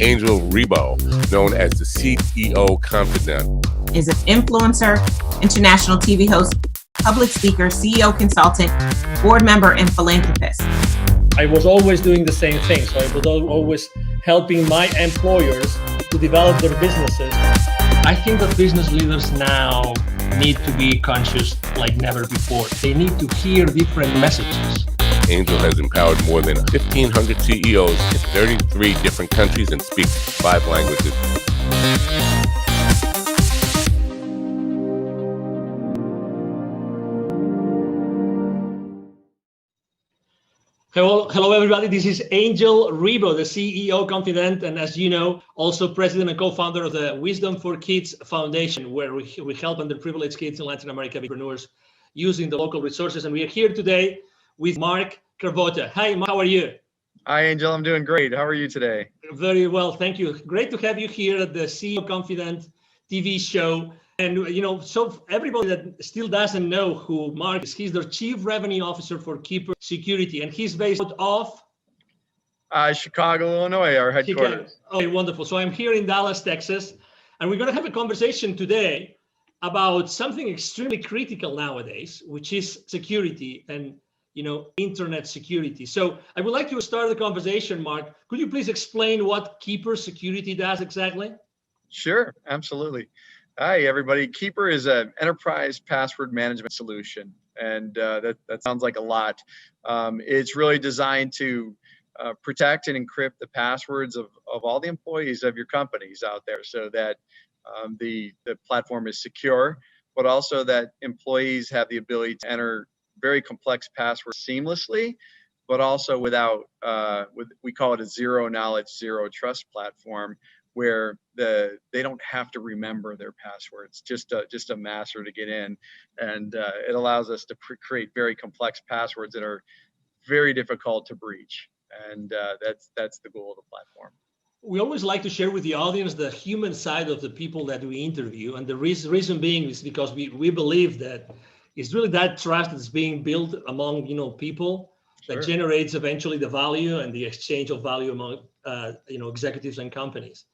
Angel Rebo, known as the CEO Confidant. Is an influencer, international TV host, public speaker, CEO consultant, board member, and philanthropist. I was always doing the same thing. So I was always helping my employers to develop their businesses. I think that business leaders now need to be conscious like never before. They need to hear different messages. Angel has empowered more than 1,500 CEOs in 33 different countries and speaks 5 languages. Hello, everybody. This is Angel Rebo, the CEO Confidant, and as you know, also president and co-founder of the Wisdom for Kids Foundation, where we help underprivileged kids in Latin America, entrepreneurs, using the local resources. And we are here today with Mark Cravotta. Hi, Mark, how are you? Hi, Angel. I'm doing great. How are you today? Very well, thank you. Great to have you here at the CEO Confidant TV show. And, you know, so everybody that still doesn't know who Mark is, he's the Chief Revenue Officer for Keeper Security, and he's based out of Chicago, Illinois, our headquarters. Okay, wonderful. So I'm here in Dallas, Texas, and we're going to have a conversation today about something extremely critical nowadays, which is security and, you know, internet security. So I would like to start the conversation, Mark. Could you please explain what Keeper Security does exactly? Sure, absolutely. Hi, everybody. Keeper is an enterprise password management solution, and that sounds like a lot. It's really designed to protect and encrypt the passwords of all the employees of your companies out there, so that the platform is secure, but also that employees have the ability to enter very complex passwords seamlessly, but also without, we call it a zero knowledge, zero trust platform, where they don't have to remember their passwords, just a master to get in, and it allows us to create very complex passwords that are very difficult to breach, and that's the goal of the platform. We always like to share with the audience the human side of the people that we interview, and the reason being is because we believe that it's really that trust that's being built among people that Sure. generates eventually the value and the exchange of value among executives and companies.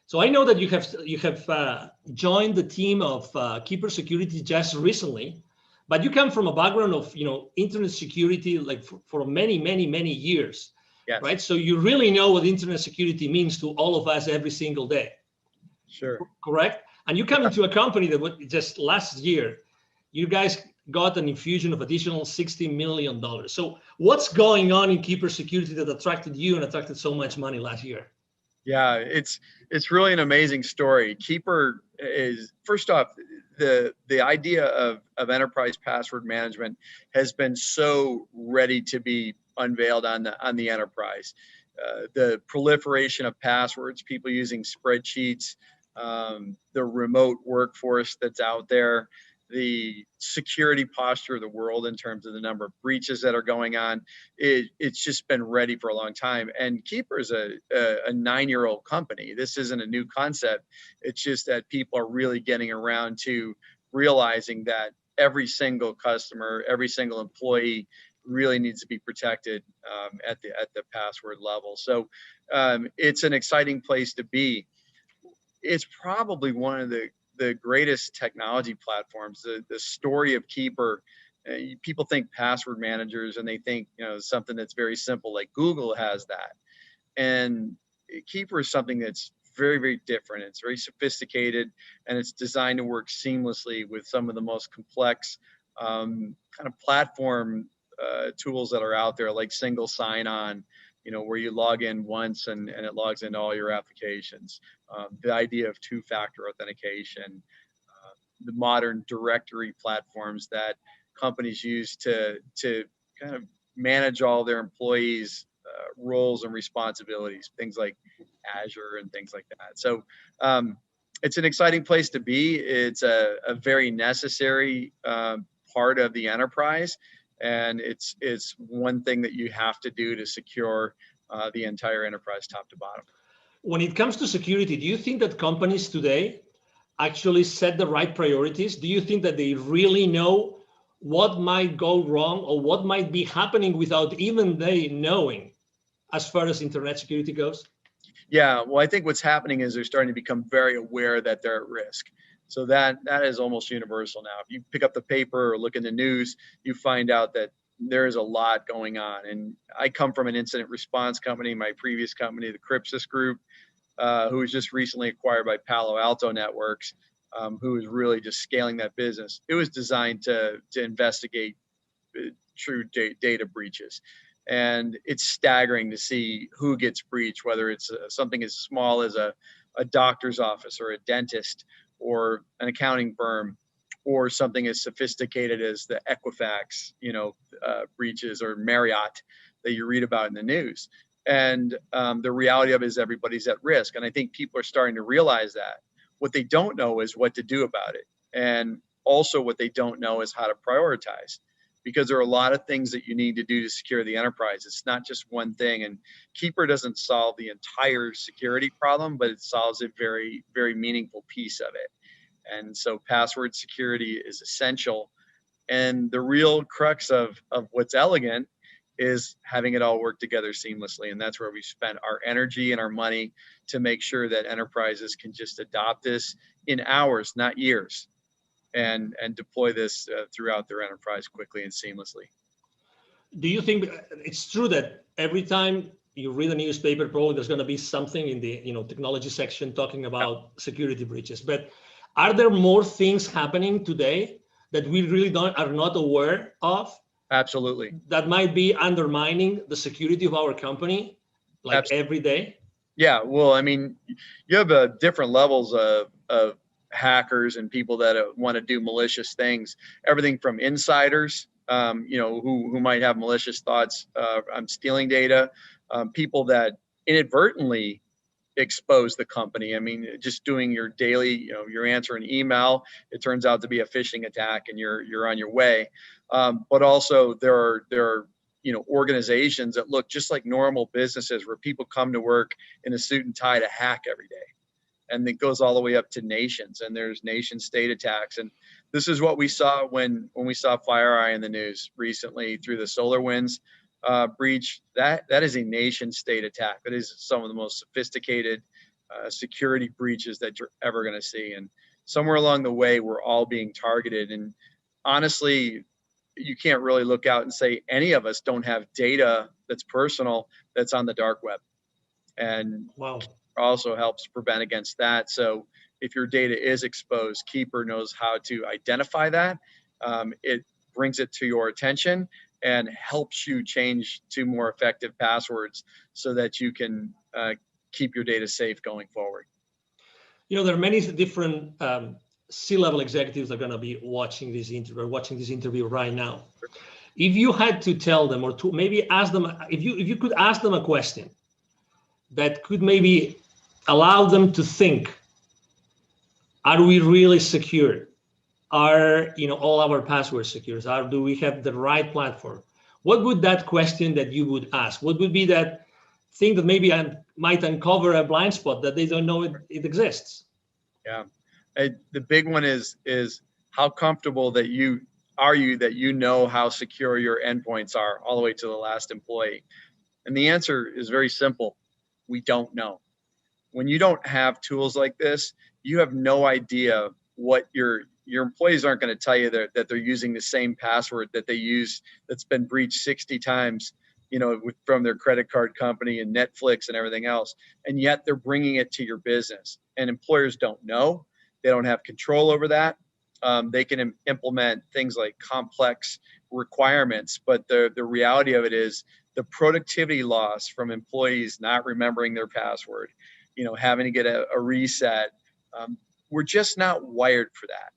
So I know that you have joined the team of Keeper Security just recently, but you come from a background of internet security like for many years, Yes. right? So you really know what internet security means to all of us every single day. Sure. Correct? And you come into a company that just last year, you guys got an infusion of additional $60 million. So what's going on in Keeper Security that attracted you and attracted so much money last year? Yeah, it's really an amazing story. Keeper is, first off, the idea of enterprise password management has been so ready to be unveiled on the enterprise. The proliferation of passwords, people using spreadsheets, the remote workforce that's out there, the security posture of the world in terms of the number of breaches that are going on, it's just been ready for a long time. And Keeper is a 9-year-old company. This isn't a new concept. It's just that people are really getting around to realizing that every single customer, every single employee really needs to be protected at the password level. So it's an exciting place to be. It's probably one of the greatest technology platforms. The story of Keeper, people think password managers and they think something that's very simple, like Google has that, and Keeper is something that's very different. It's very sophisticated, and it's designed to work seamlessly with some of the most complex kind of platform tools that are out there, like single sign-on, where you log in once and it logs into all your applications. The idea of two-factor authentication, the modern directory platforms that companies use to kind of manage all their employees' roles and responsibilities, things like Azure and things like that. So it's an exciting place to be. It's a very necessary part of the enterprise. And it's one thing that you have to do to secure the entire enterprise top to bottom. When it comes to security, do you think that companies today actually set the right priorities? Do you think that they really know what might go wrong or what might be happening without even they knowing as far as internet security goes? Yeah, well, I think what's happening is they're starting to become very aware that they're at risk. So that is almost universal now. If you pick up the paper or look in the news, you find out that there is a lot going on. And I come from an incident response company, my previous company, the Crypsis Group, who was just recently acquired by Palo Alto Networks, who is really just scaling that business. It was designed to investigate true data breaches. And it's staggering to see who gets breached, whether it's something as small as a doctor's office or a dentist or an accounting firm, or something as sophisticated as the Equifax, breaches, or Marriott that you read about in the news. And the reality of it is everybody's at risk. And I think people are starting to realize that. What they don't know is what to do about it. And also what they don't know is how to prioritize, because there are a lot of things that you need to do to secure the enterprise. It's not just one thing. And Keeper doesn't solve the entire security problem, but it solves a very, very meaningful piece of it. And so password security is essential. And the real crux of what's elegant is having it all work together seamlessly. And that's where we spent our energy and our money to make sure that enterprises can just adopt this in hours, not years, and deploy this throughout their enterprise quickly and seamlessly. Do you think it's true that every time you read a newspaper, probably there's going to be something in the technology section talking about security breaches? But are there more things happening today that we really are not aware of? Absolutely. That might be undermining the security of our company, like Absolutely. every day? Yeah, well, I mean, you have different levels of hackers and people that want to do malicious things. Everything from insiders, who might have malicious thoughts on stealing data, people that inadvertently expose the company. I mean, just doing your daily, you're answering email, it turns out to be a phishing attack, and you're on your way. But also there are organizations that look just like normal businesses, where people come to work in a suit and tie to hack every day. And it goes all the way up to nations, and there's nation state attacks. And this is what we saw when we saw FireEye in the news recently through the SolarWinds breach. That is a nation state attack. That is some of the most sophisticated security breaches that you're ever going to see. And somewhere along the way, we're all being targeted. And honestly, you can't really look out and say any of us don't have data that's personal that's on the dark web. And wow, also helps prevent against that. So if your data is exposed, Keeper knows how to identify that. It brings it to your attention and helps you change to more effective passwords so that you can keep your data safe going forward. There are many different C-level executives that are going to be watching this interview right now. If you had to tell them, or to maybe ask them, if you could ask them a question that could maybe allow them to think, are we really secure? Are all our passwords secure? Do we have the right platform? What would that question that you would ask? What would be that thing that maybe might uncover a blind spot that they don't know it exists? Yeah, the big one is how comfortable that you know how secure your endpoints are all the way to the last employee. And the answer is very simple. We don't know. When you don't have tools like this, you have no idea what your employees aren't going to tell you that they're using the same password that they use that's been breached 60 times, from their credit card company and Netflix and everything else. And yet they're bringing it to your business, and employers don't know. They don't have control over that. They can implement things like complex requirements, but the reality of it is the productivity loss from employees not remembering their password, having to get a reset. We're just not wired for that.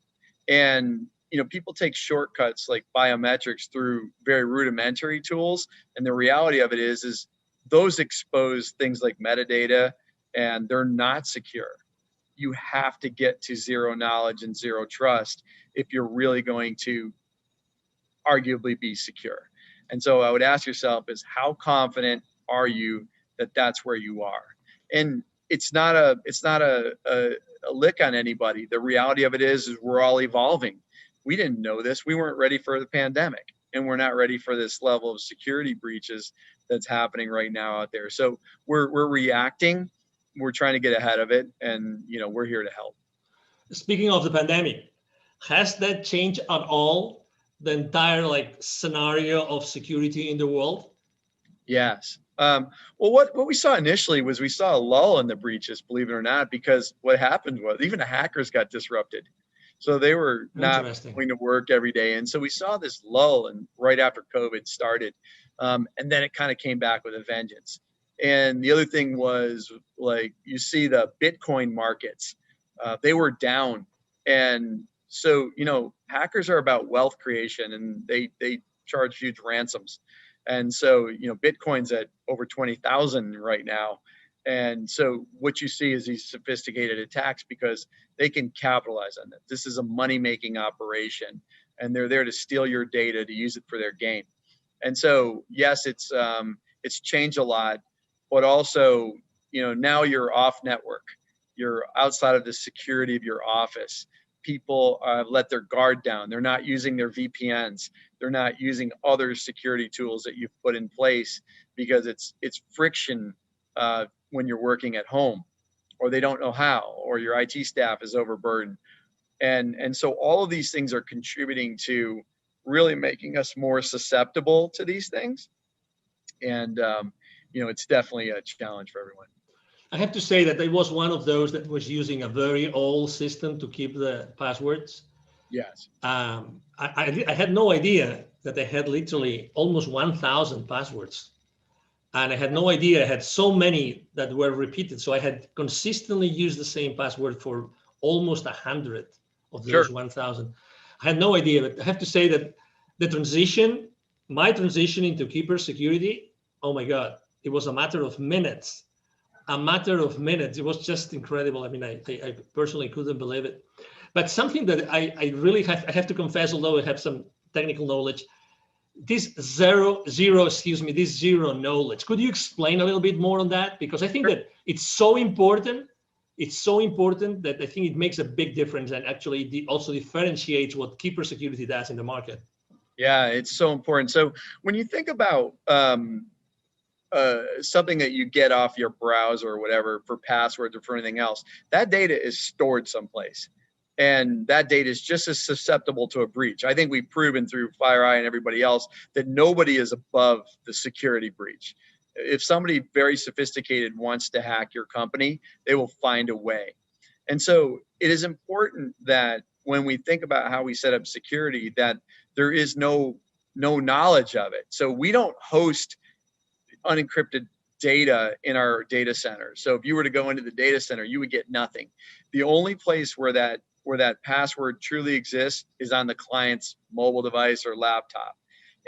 And, people take shortcuts like biometrics through very rudimentary tools. And the reality of it is those expose things like metadata, and they're not secure. You have to get to zero knowledge and zero trust if you're really going to arguably be secure. And so I would ask yourself is, how confident are you that that's where you are? And it's not a lick on anybody. The reality of it is we're all evolving. We didn't know this. We weren't ready for the pandemic, and we're not ready for this level of security breaches that's happening right now out there. So we're reacting. we're trying to get ahead of it, and we're here to help. Speaking of the pandemic, has that changed at all the entire scenario of security in the world? Yes. Well, what we saw initially was we saw a lull in the breaches, believe it or not, because what happened was even the hackers got disrupted. So they were not going to work every day. And so we saw this lull and right after COVID started. And then it kind of came back with a vengeance. And the other thing was, you see the Bitcoin markets, they were down. And so, hackers are about wealth creation, and they charge huge ransoms. And so, Bitcoin's at over 20,000 right now. And so what you see is these sophisticated attacks because they can capitalize on it. This is a money-making operation, and they're there to steal your data to use it for their gain. And so, yes, it's changed a lot, but also, now you're off network. You're outside of the security of your office. People let their guard down. They're not using their VPNs. They're not using other security tools that you've put in place because it's friction when you're working at home, or they don't know how, or your IT staff is overburdened. And so all of these things are contributing to really making us more susceptible to these things. And, it's definitely a challenge for everyone. I have to say that I was one of those that was using a very old system to keep the passwords. Yes. I had no idea that I had literally almost 1,000 passwords. And I had no idea I had so many that were repeated. So I had consistently used the same password for almost 100 of those 1,000. I had no idea, but I have to say that my transition into Keeper security, oh my God, it was a matter of minutes. It was just incredible. I mean, I personally couldn't believe it. But something that I really have to confess, although I have some technical knowledge, this zero knowledge. Could you explain a little bit more on that? Because I think that it's so important. It's so important that I think it makes a big difference and actually also differentiates what Keeper security does in the market. Yeah, it's so important. So when you think about something that you get off your browser or whatever for passwords or for anything else, that data is stored someplace. And that data is just as susceptible to a breach. I think we've proven through FireEye and everybody else that nobody is above the security breach. If somebody very sophisticated wants to hack your company, they will find a way. And so it is important that when we think about how we set up security, that there is no knowledge of it. So we don't host unencrypted data in our data center. So if you were to go into the data center, you would get nothing. The only place where that password truly exists is on the client's mobile device or laptop.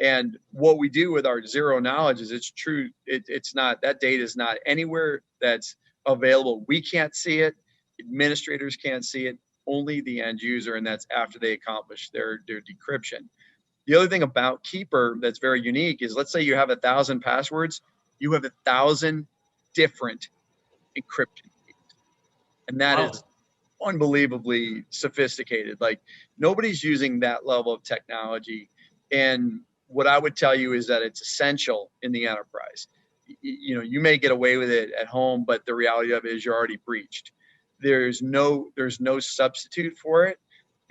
And what we do with our zero knowledge is it's true. It's not, that data is not anywhere that's available. We can't see it. Administrators can't see it, only the end user. And that's after they accomplish their decryption. The other thing about Keeper that's very unique is, let's say you have 1,000 passwords, you have 1,000 different encryption keys. And that is unbelievably sophisticated. Like, nobody's using that level of technology. And what I would tell you is that it's essential in the enterprise. You may get away with it at home, but the reality of it is you're already breached. There's no substitute for it.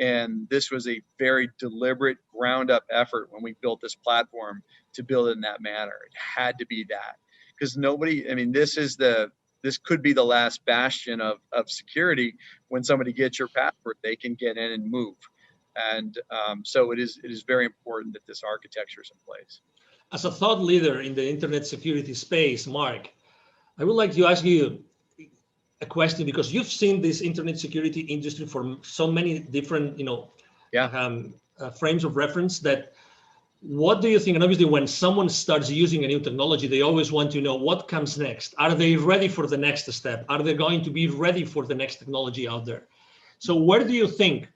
And this was a very deliberate ground up effort when we built this platform to build it in that manner. It had to be that, because this could be the last bastion of security. When somebody gets your password, they can get in and move. And so it is very important that this architecture is in place. As a thought leader in the internet security space, Mark, I would like to ask you a question, because you've seen this internet security industry for so many different, frames of reference. That, what do you think? And obviously, when someone starts using a new technology, they always want to know what comes next. Are they ready for the next step? Are they going to be ready for the next technology out there? So where do you think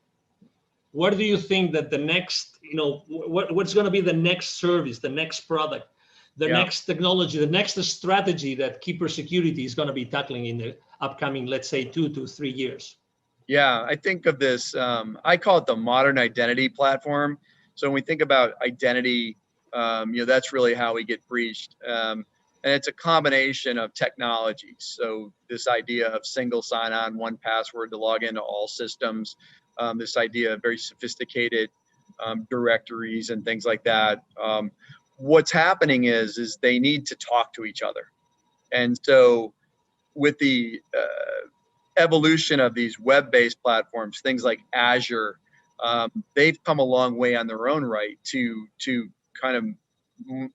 that the next, what's going to be the next service, the next product, the next technology, the next strategy that Keeper Security is going to be tackling in the upcoming, let's say, 2 to 3 years? Yeah, I think of this, I call it the modern identity platform. So when we think about identity, that's really how we get breached. And it's a combination of technologies. So this idea of single sign-on, one password to log into all systems, this idea of very sophisticated directories and things like that. What's happening is they need to talk to each other. And so with the evolution of these web-based platforms, things like Azure, they've come a long way on their own right to kind of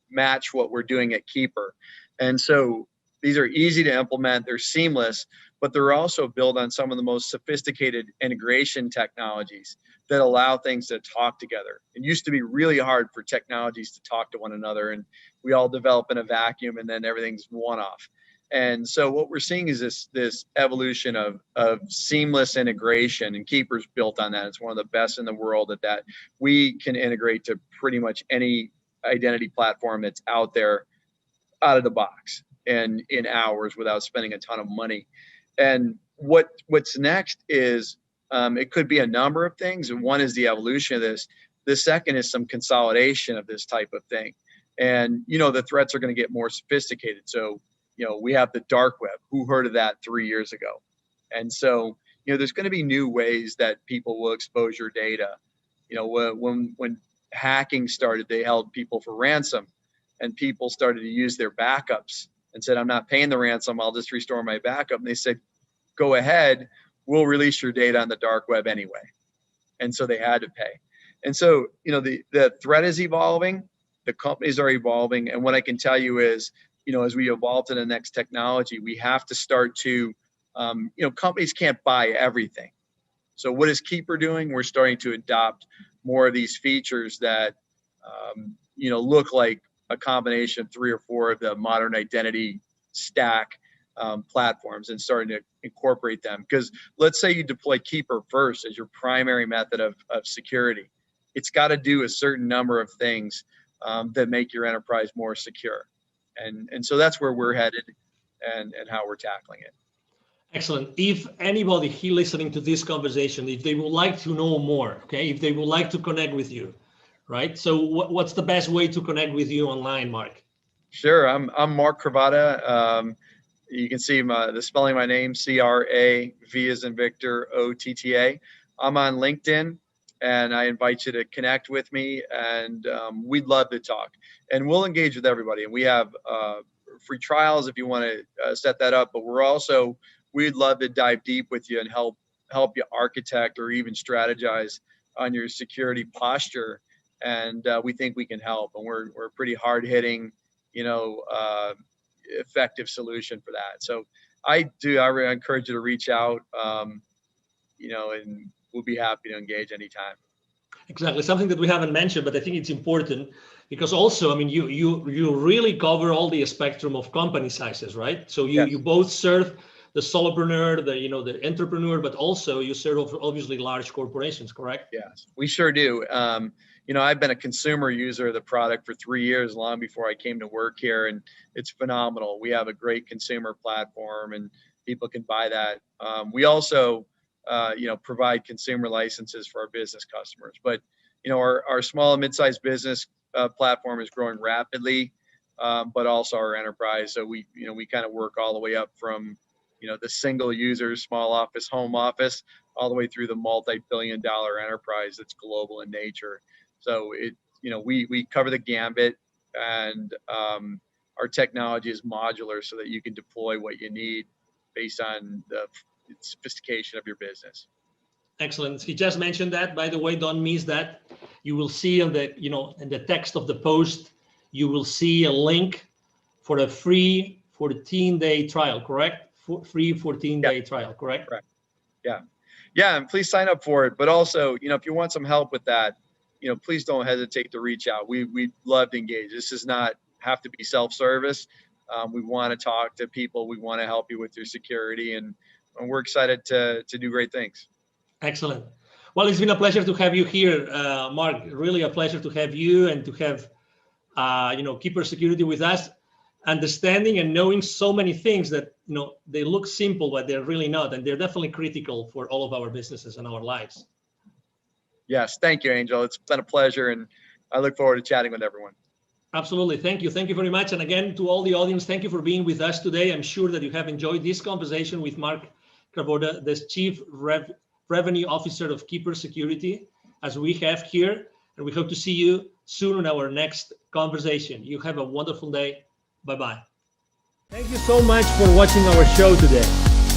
match what we're doing at Keeper. And so these are easy to implement, they're seamless, but they're also built on some of the most sophisticated integration technologies that allow things to talk together. It used to be really hard for technologies to talk to one another, and we all develop in a vacuum and then everything's one-off. And so what we're seeing is this evolution of seamless integration, and Keeper's built on that. It's one of the best in the world at that. We can integrate to pretty much any identity platform that's out there out of the box and in hours without spending a ton of money. And what's next is it could be a number of things. And one is the evolution of this. The second is some consolidation of this type of thing. And, the threats are going to get more sophisticated. So, we have the dark web. Who heard of that 3 years ago? And so, there's going to be new ways that people will expose your data. When hacking started, they held people for ransom, and people started to use their backups and said, I'm not paying the ransom, I'll just restore my backup. And they said, go ahead, we'll release your data on the dark web anyway. And so they had to pay. And so, the threat is evolving, the companies are evolving. And what I can tell you is, as we evolve to the next technology, we have to start to, companies can't buy everything. So what is Keeper doing? We're starting to adopt more of these features that, look like a combination of 3 or 4 of the modern identity stack platforms, and starting to incorporate them. Because let's say you deploy Keeper first as your primary method of security. It's got to do a certain number of things that make your enterprise more secure. And so that's where we're headed and how we're tackling it. Excellent. If anybody here listening to this conversation, if they would like to know more, okay, if they would like to connect with you, right? So what's the best way to connect with you online, Mark? Sure. I'm Mark Cravotta. You can see the spelling of my name, C-R-A-V as in Victor, O-T-T-A. I'm on LinkedIn, and I invite you to connect with me, and we'd love to talk. And we'll engage with everybody. And we have free trials if you want to set that up. But we'd love to dive deep with you and help you architect or even strategize on your security posture. And we think we can help. And we're a pretty hard-hitting, effective solution for that. So I really encourage you to reach out, and we'll be happy to engage anytime. Exactly. Something that we haven't mentioned, but I think it's important because also, I mean, you really cover all the spectrum of company sizes, right? So Yes. you both serve the solopreneur, the entrepreneur, but also you serve obviously large corporations, correct? Yes, we sure do. I've been a consumer user of the product for 3 years, long before I came to work here, and it's phenomenal. We have a great consumer platform, and people can buy that. We also, provide consumer licenses for our business customers. But, our small and mid-sized business platform is growing rapidly, but also our enterprise. So we kind of work all the way up from, the single user, small office, home office, all the way through the multi-billion-dollar enterprise that's global in nature. So we cover the gambit, and our technology is modular so that you can deploy what you need based on the sophistication of your business. Excellent. He just mentioned that, by the way, don't miss that. You will see in the text of the post, you will see a link for a free 14-day trial, correct? Free 14-day trial, correct? Correct. Yeah, and please sign up for it. But also, if you want some help with that, please don't hesitate to reach out. We'd love to engage. This does not have to be self-service. We want to talk to people. We want to help you with your security, and we're excited to do great things. Excellent. Well, it's been a pleasure to have you here, Mark. Really a pleasure to have you and to have, Keeper Security with us, understanding and knowing so many things that, they look simple, but they're really not. And they're definitely critical for all of our businesses and our lives. Yes. Thank you, Angel. It's been a pleasure, and I look forward to chatting with everyone. Absolutely. Thank you. Thank you very much. And again, to all the audience, thank you for being with us today. I'm sure that you have enjoyed this conversation with Mark Cravotta, the Chief Revenue Officer of Keeper Security, as we have here. And we hope to see you soon in our next conversation. You have a wonderful day. Bye-bye. Thank you so much for watching our show today.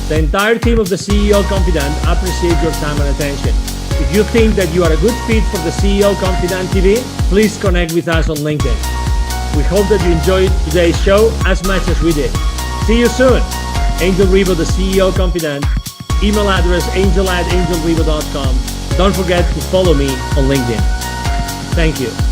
The entire team of the CEO Confidant appreciate your time and attention. If you think that you are a good fit for the CEO Confidant TV, please connect with us on LinkedIn. We hope that you enjoyed today's show as much as we did. See you soon. Angel Rivo, the CEO Confidant. Email address angel@angelrivo.com. Don't forget to follow me on LinkedIn. Thank you.